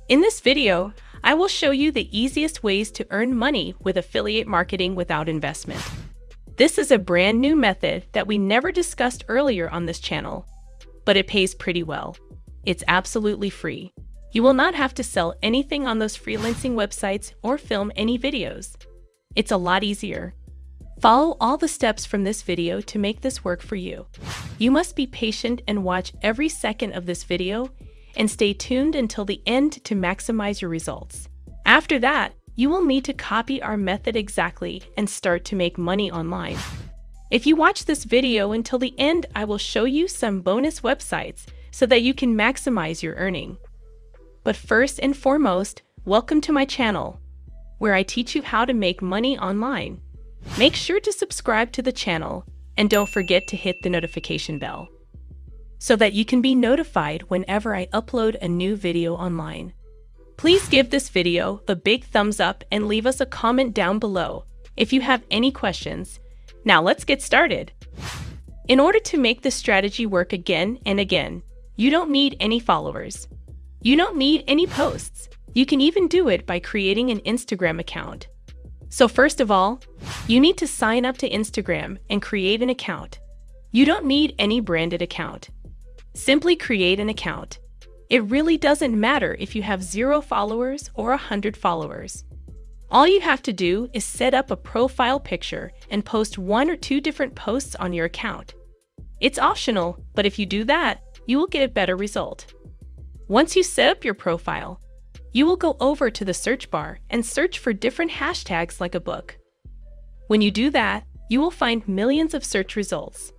In this video, I will show you the easiest ways to earn money with affiliate marketing without investment. This is a brand new method that we never discussed earlier on this channel, but it pays pretty well. It's absolutely free. You will not have to sell anything on those freelancing websites or film any videos. It's a lot easier. Follow all the steps from this video to make this work for you. You must be patient and watch every second of this video and stay tuned until the end to maximize your results. After that, you will need to copy our method exactly and start to make money online. If you watch this video until the end, I will show you some bonus websites so that you can maximize your earning. But first and foremost, welcome to my channel, where I teach you how to make money online. Make sure to subscribe to the channel and don't forget to hit the notification bell so that you can be notified whenever I upload a new video online. Please give this video a big thumbs up and leave us a comment down below if you have any questions. Now let's get started. In order to make this strategy work again and again, you don't need any followers. You don't need any posts. You can even do it by creating an Instagram account. So first of all, you need to sign up to Instagram and create an account. You don't need any branded account. Simply create an account. It really doesn't matter if you have 0 followers or 100 followers. All you have to do is set up a profile picture and post 1 or 2 different posts on your account. It's optional, but if you do that, you will get a better result. Once you set up your profile, you will go over to the search bar and search for different hashtags like a book. When you do that, you will find millions of search results.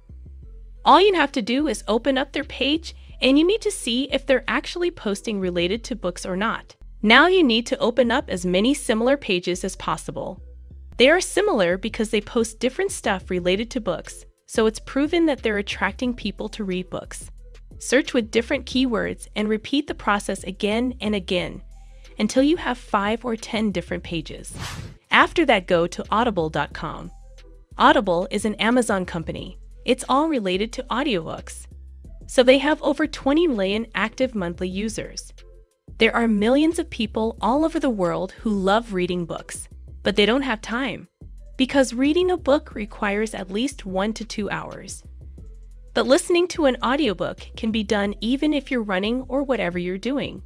All you have to do is open up their page, and you need to see if they're actually posting related to books or not. Now you need to open up as many similar pages as possible. They are similar because they post different stuff related to books, so it's proven that they're attracting people to read books. Search with different keywords and repeat the process again and again until you have 5 or 10 different pages. After that, go to audible.com. Audible is an Amazon company. It's all related to audiobooks. So they have over 20 million active monthly users. There are millions of people all over the world who love reading books, but they don't have time because reading a book requires at least 1 to 2 hours. But listening to an audiobook can be done even if you're running or whatever you're doing.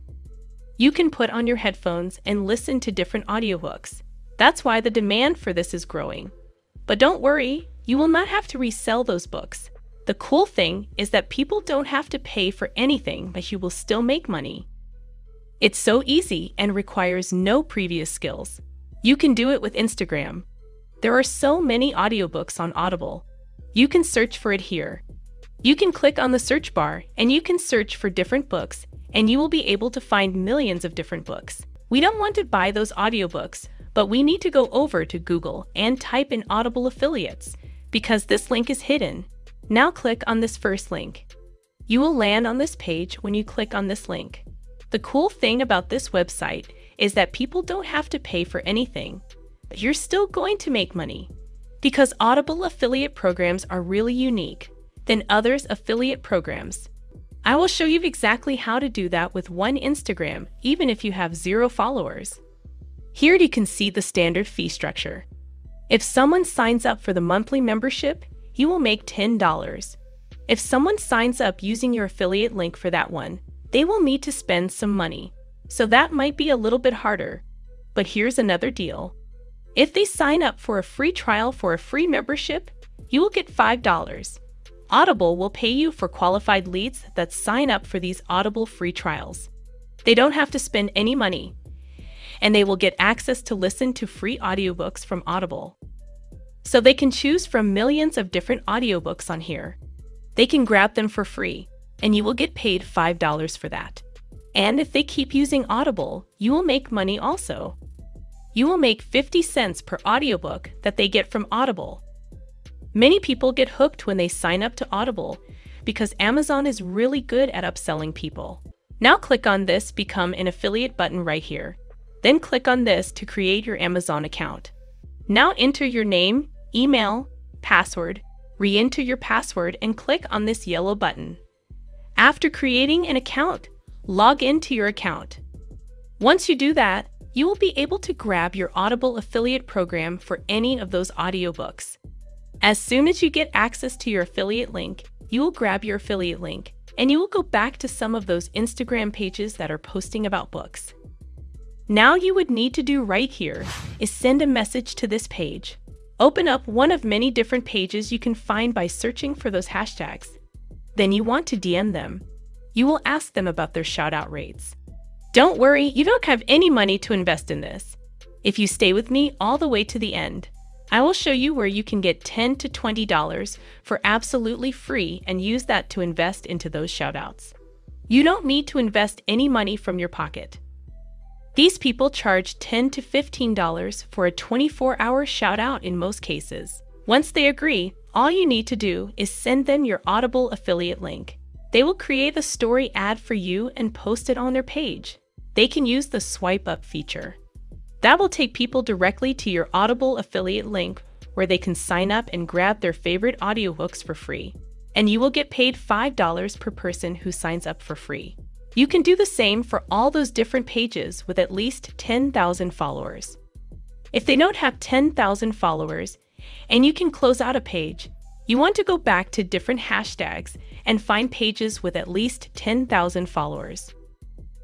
You can put on your headphones and listen to different audiobooks. That's why the demand for this is growing. But don't worry, you will not have to resell those books. The cool thing is that people don't have to pay for anything, but you will still make money. It's so easy and requires no previous skills. You can do it with Instagram. There are so many audiobooks on Audible. You can search for it here. You can click on the search bar and you can search for different books, and you will be able to find millions of different books. We don't want to buy those audiobooks, but we need to go over to Google and type in Audible affiliates because this link is hidden. Now click on this first link. You will land on this page when you click on this link. The cool thing about this website is that people don't have to pay for anything, but you're still going to make money. Because Audible affiliate programs are really unique than others' affiliate programs. I will show you exactly how to do that with one Instagram, even if you have 0 followers. Here you can see the standard fee structure. If someone signs up for the monthly membership, you will make $10. If someone signs up using your affiliate link for that one, they will need to spend some money. So that might be a little bit harder. But here's another deal. If they sign up for a free trial for a free membership, you will get $5. Audible will pay you for qualified leads that sign up for these Audible free trials. They don't have to spend any money, and they will get access to listen to free audiobooks from Audible. So they can choose from millions of different audiobooks on here. They can grab them for free, and you will get paid $5 for that. And if they keep using Audible, you will make money also. You will make 50 cents per audiobook that they get from Audible. Many people get hooked when they sign up to Audible because Amazon is really good at upselling people. Now click on this Become an Affiliate button right here. Then click on this to create your Amazon account. Now enter your name, email, password, re-enter your password, and click on this yellow button. After creating an account, log into your account. Once you do that, you will be able to grab your Audible affiliate program for any of those audiobooks. As soon as you get access to your affiliate link, you will grab your affiliate link and you will go back to some of those Instagram pages that are posting about books. Now you would need to do right here is send a message to this page. Open up one of many different pages you can find by searching for those hashtags. Then you want to DM them. You will ask them about their shout-out rates. Don't worry, you don't have any money to invest in this. If you stay with me all the way to the end, I will show you where you can get $10 to $20 for absolutely free and use that to invest into those shoutouts. You don't need to invest any money from your pocket. These people charge $10 to $15 for a 24-hour shoutout in most cases. Once they agree, all you need to do is send them your Audible affiliate link. They will create the story ad for you and post it on their page. They can use the swipe up feature. That will take people directly to your Audible affiliate link where they can sign up and grab their favorite audiobooks for free. And you will get paid $5 per person who signs up for free. You can do the same for all those different pages with at least 10,000 followers. If they don't have 10,000 followers and you can close out a page, you want to go back to different hashtags and find pages with at least 10,000 followers.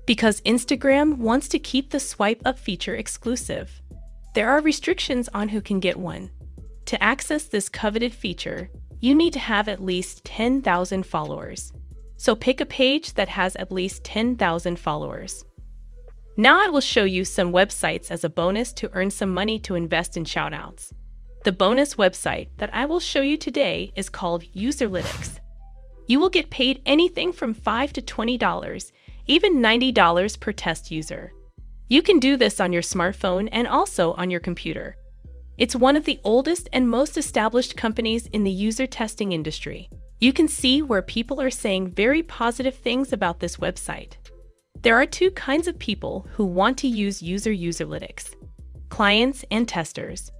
Because Instagram wants to keep the swipe up feature exclusive. There are restrictions on who can get one. To access this coveted feature, you need to have at least 10,000 followers. So pick a page that has at least 10,000 followers. Now I will show you some websites as a bonus to earn some money to invest in shoutouts. The bonus website that I will show you today is called Userlytics. You will get paid anything from $5 to $20, even $90 per test user. You can do this on your smartphone and also on your computer. It's one of the oldest and most established companies in the user testing industry. You can see where people are saying very positive things about this website. There are two kinds of people who want to use Userlytics: clients and testers.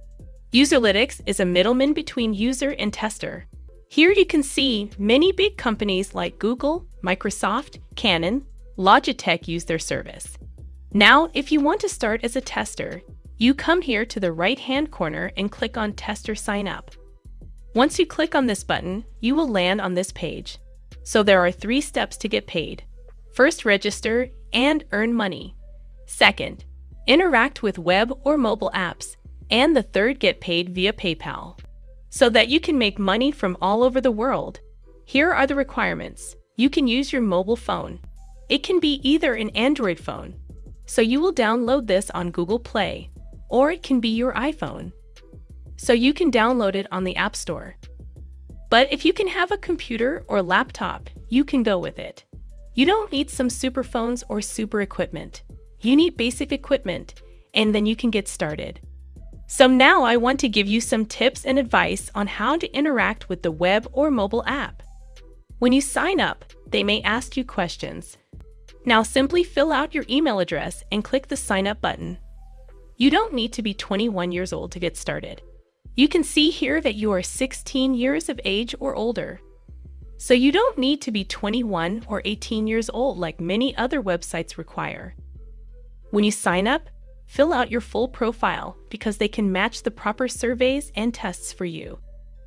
Userlytics is a middleman between user and tester. Here you can see many big companies like Google, Microsoft, Canon, Logitech use their service. Now, if you want to start as a tester, you come here to the right-hand corner and click on Tester Sign Up. Once you click on this button, you will land on this page. So there are 3 steps to get paid. First, register and earn money. Second, interact with web or mobile apps. And the third, get paid via PayPal. So that you can make money from all over the world. Here are the requirements. You can use your mobile phone. It can be either an Android phone, so you will download this on Google Play, or it can be your iPhone, so you can download it on the App Store. But if you can have a computer or laptop, you can go with it. You don't need some super phones or super equipment. You need basic equipment, and then you can get started. So now I want to give you some tips and advice on how to interact with the web or mobile app. When you sign up, they may ask you questions. Now simply fill out your email address and click the Sign Up button. You don't need to be 21 years old to get started. You can see here that you are 16 years of age or older. So you don't need to be 21 or 18 years old like many other websites require. When you sign up, fill out your full profile because they can match the proper surveys and tests for you.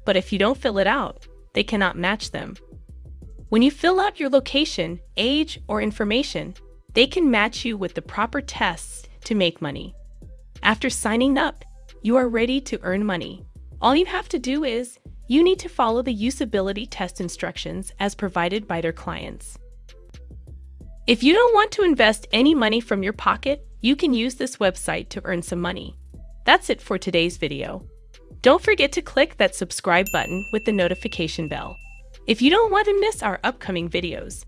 But if you don't fill it out, they cannot match them. When you fill out your location, age, or information, they can match you with the proper tests to make money. After signing up, you are ready to earn money. All you have to do is, you need to follow the usability test instructions as provided by their clients. If you don't want to invest any money from your pocket, you can use this website to earn some money. That's it for today's video. Don't forget to click that subscribe button with the notification bell if you don't want to miss our upcoming videos.